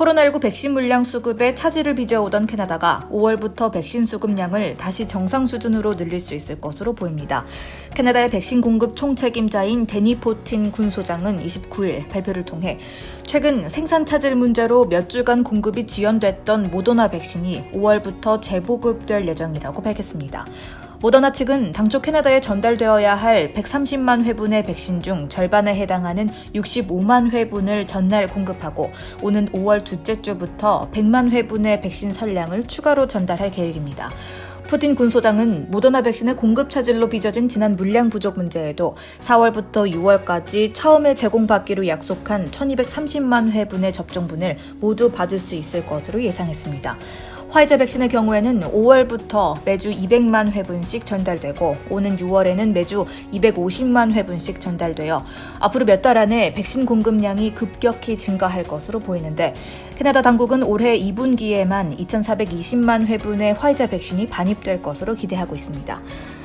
코로나19 백신 물량 수급에 차질을 빚어오던 캐나다가 5월부터 백신 수급량을 다시 정상 수준으로 늘릴 수 있을 것으로 보입니다. 캐나다의 백신 공급 총책임자인 데니 포틴 군소장은 29일 발표를 통해 최근 생산 차질 문제로 몇 주간 공급이 지연됐던 모더나 백신이 5월부터 재보급될 예정이라고 밝혔습니다. 모더나 측은 당초 캐나다에 전달되어야 할 130만 회분의 백신 중 절반에 해당하는 65만 회분을 전날 공급하고 오는 5월 둘째 주부터 100만 회분의 백신 선량을 추가로 전달할 계획입니다. 푸틴 군소장은 모더나 백신의 공급 차질로 빚어진 지난 물량 부족 문제에도 4월부터 6월까지 처음에 제공받기로 약속한 1230만 회분의 접종분을 모두 받을 수 있을 것으로 예상했습니다. 화이자 백신의 경우에는 5월부터 매주 200만 회분씩 전달되고 오는 6월에는 매주 250만 회분씩 전달되어 앞으로 몇 달 안에 백신 공급량이 급격히 증가할 것으로 보이는데 캐나다 당국은 올해 2분기에만 2,420만 회분의 화이자 백신이 반입될 것으로 기대하고 있습니다.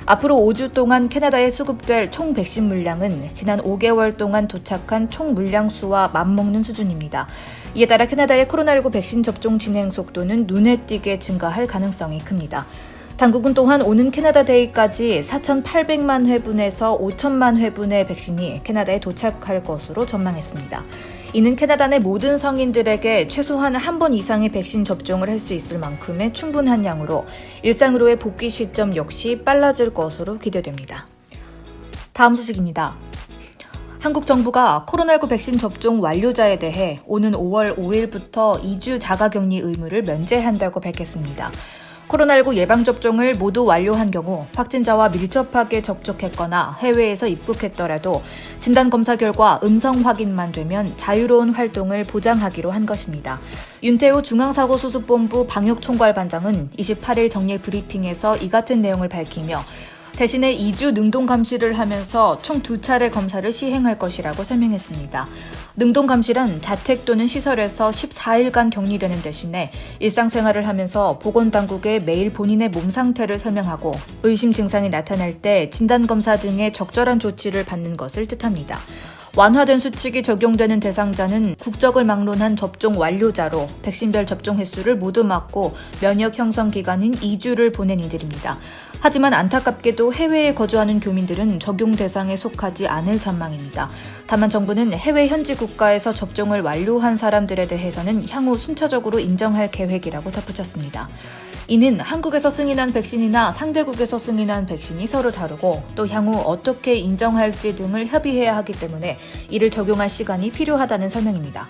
앞으로 5주 동안 캐나다에 수급될 총 백신 물량은 지난 5개월 동안 도착한 총 물량 수와 맞먹는 수준입니다. 이에 따라 캐나다의 코로나19 백신 접종 진행 속도는 눈에 띄게 증가할 가능성이 큽니다. 당국은 또한 오는 캐나다 데이까지 4,800만 회분에서 5천만 회분의 백신이 캐나다에 도착할 것으로 전망했습니다. 이는 캐나다 내 모든 성인들에게 최소한 한 번 이상의 백신 접종을 할 수 있을 만큼의 충분한 양으로 일상으로의 복귀 시점 역시 빨라질 것으로 기대됩니다. 다음 소식입니다. 한국 정부가 코로나19 백신 접종 완료자에 대해 오는 5월 5일부터 2주 자가격리 의무를 면제한다고 밝혔습니다. 코로나19 예방접종을 모두 완료한 경우 확진자와 밀접하게 접촉했거나 해외에서 입국했더라도 진단검사 결과 음성 확인만 되면 자유로운 활동을 보장하기로 한 것입니다. 윤태호 중앙사고수습본부 방역총괄반장은 28일 정례 브리핑에서 이 같은 내용을 밝히며 대신에 2주 능동감시를 하면서 총 2차례 검사를 시행할 것이라고 설명했습니다. 능동감시란 자택 또는 시설에서 14일간 격리되는 대신에 일상생활을 하면서 보건당국에 매일 본인의 몸 상태를 설명하고 의심 증상이 나타날 때 진단검사 등의 적절한 조치를 받는 것을 뜻합니다. 완화된 수칙이 적용되는 대상자는 국적을 막론한 접종 완료자로 백신별 접종 횟수를 모두 맞고 면역 형성 기간인 2주를 보낸 이들입니다. 하지만 안타깝게도 해외에 거주하는 교민들은 적용 대상에 속하지 않을 전망입니다. 다만 정부는 해외 현지 국가에서 접종을 완료한 사람들에 대해서는 향후 순차적으로 인정할 계획이라고 덧붙였습니다. 이는 한국에서 승인한 백신이나 상대국에서 승인한 백신이 서로 다르고 또 향후 어떻게 인정할지 등을 협의해야 하기 때문에 이를 적용할 시간이 필요하다는 설명입니다.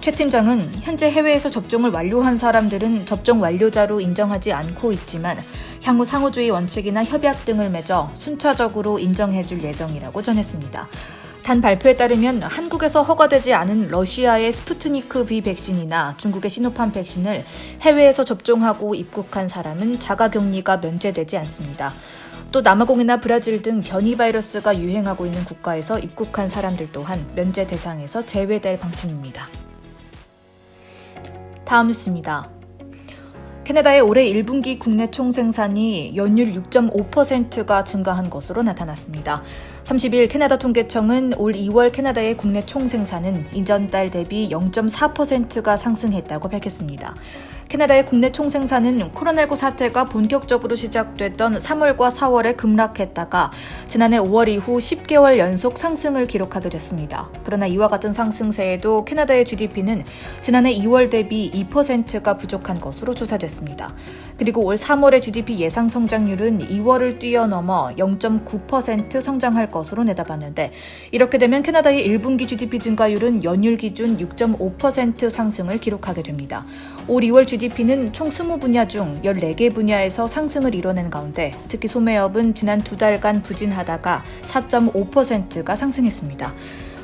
최 팀장은 현재 해외에서 접종을 완료한 사람들은 접종 완료자로 인정하지 않고 있지만 향후 상호주의 원칙이나 협약 등을 맺어 순차적으로 인정해줄 예정이라고 전했습니다. 단 발표에 따르면 한국에서 허가되지 않은 러시아의 스푸트니크 V 백신이나 중국의 시노팜 백신을 해외에서 접종하고 입국한 사람은 자가격리가 면제되지 않습니다. 또 남아공이나 브라질 등 변이 바이러스가 유행하고 있는 국가에서 입국한 사람들 또한 면제 대상에서 제외될 방침입니다. 다음 뉴스입니다. 캐나다의 올해 1분기 국내 총생산이 연율 6.5%가 증가한 것으로 나타났습니다. 30일 캐나다 통계청은 올 2월 캐나다의 국내 총생산은 이전달 대비 0.4%가 상승했다고 밝혔습니다. 캐나다의 국내 총생산은 코로나19 사태가 본격적으로 시작됐던 3월과 4월에 급락했다가 지난해 5월 이후 10개월 연속 상승을 기록하게 됐습니다. 그러나 이와 같은 상승세에도 캐나다의 GDP는 지난해 2월 대비 2%가 부족한 것으로 조사됐습니다. 그리고 올 3월의 GDP 예상 성장률은 2월을 뛰어넘어 0.9% 성장할 것으로 내다봤는데 이렇게 되면 캐나다의 1분기 GDP 증가율은 연율 기준 6.5% 상승을 기록하게 됩니다. 올 2월 GDP는 총 20분야 중 14개 분야에서 상승을 이뤄낸 가운데 특히 소매업은 지난 2달간 부진하다가 4.5%가 상승했습니다.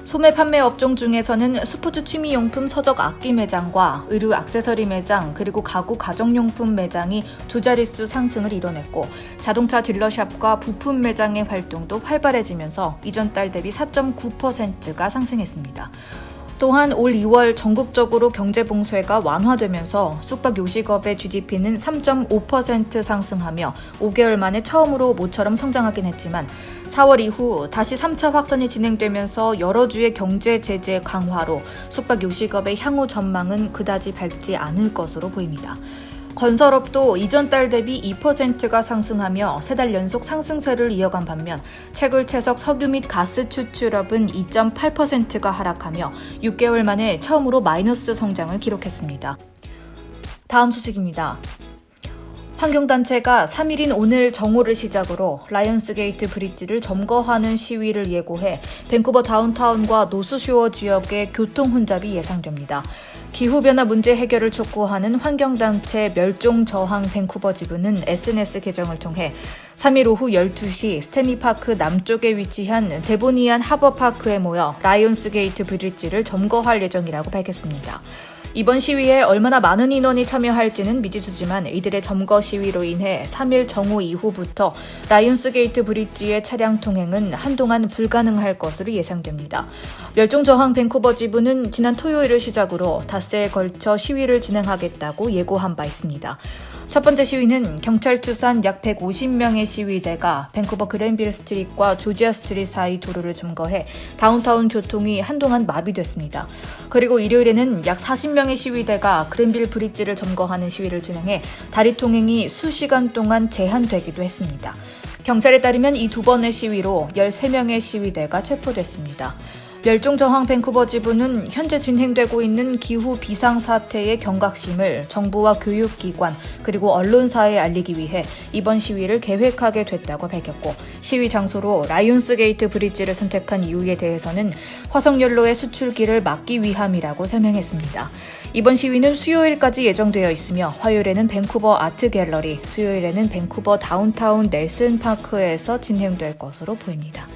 소매 판매 업종 중에서는 스포츠 취미용품 서적 악기 매장과 의류 액세서리 매장 그리고 가구 가정용품 매장이 두 자릿수 상승을 이뤄냈고 자동차 딜러샵과 부품 매장의 활동도 활발해지면서 이전 달 대비 4.9%가 상승했습니다. 또한 올 2월 전국적으로 경제 봉쇄가 완화되면서 숙박 요식업의 GDP는 3.5% 상승하며 5개월 만에 처음으로 모처럼 성장하긴 했지만 4월 이후 다시 3차 확산이 진행되면서 여러 주의 경제 제재 강화로 숙박 요식업의 향후 전망은 그다지 밝지 않을 것으로 보입니다. 건설업도 이전 달 대비 2%가 상승하며 3달 연속 상승세를 이어간 반면 채굴채석 석유 및 가스 추출업은 2.8%가 하락하며 6개월 만에 처음으로 마이너스 성장을 기록했습니다. 다음 소식입니다. 환경단체가 3일인 오늘 정오를 시작으로 라이온스게이트 브릿지를 점거하는 시위를 예고해 밴쿠버 다운타운과 노스쇼어 지역의 교통 혼잡이 예상됩니다. 기후변화 문제 해결을 촉구하는 환경단체 멸종저항 밴쿠버 지부는 SNS 계정을 통해 3일 오후 12시 스탠리파크 남쪽에 위치한 데보니안 하버파크에 모여 라이온스게이트 브릿지를 점거할 예정이라고 밝혔습니다. 이번 시위에 얼마나 많은 인원이 참여할지는 미지수지만 이들의 점거 시위로 인해 3일 정오 이후부터 라이온스게이트 브릿지의 차량 통행은 한동안 불가능할 것으로 예상됩니다. 멸종저항 밴쿠버 지부는 지난 토요일을 시작으로 닷새에 걸쳐 시위를 진행하겠다고 예고한 바 있습니다. 첫 번째 시위는 경찰 추산 약 150명의 시위대가 밴쿠버 그랜빌 스트릿과 조지아 스트릿 사이 도로를 점거해 다운타운 교통이 한동안 마비됐습니다. 그리고 일요일에는 약 40명의 시위대가 그랜빌 브릿지를 점거하는 시위를 진행해 다리 통행이 수시간 동안 제한되기도 했습니다. 경찰에 따르면 이 두 번의 시위로 13명의 시위대가 체포됐습니다. 멸종저항 밴쿠버 지부는 현재 진행되고 있는 기후 비상사태의 경각심을 정부와 교육기관 그리고 언론사에 알리기 위해 이번 시위를 계획하게 됐다고 밝혔고 시위 장소로 라이온스게이트 브릿지를 선택한 이유에 대해서는 화석연료의 수출기를 막기 위함이라고 설명했습니다. 이번 시위는 수요일까지 예정되어 있으며 화요일에는 밴쿠버 아트갤러리, 수요일에는 밴쿠버 다운타운 넬슨 파크에서 진행될 것으로 보입니다.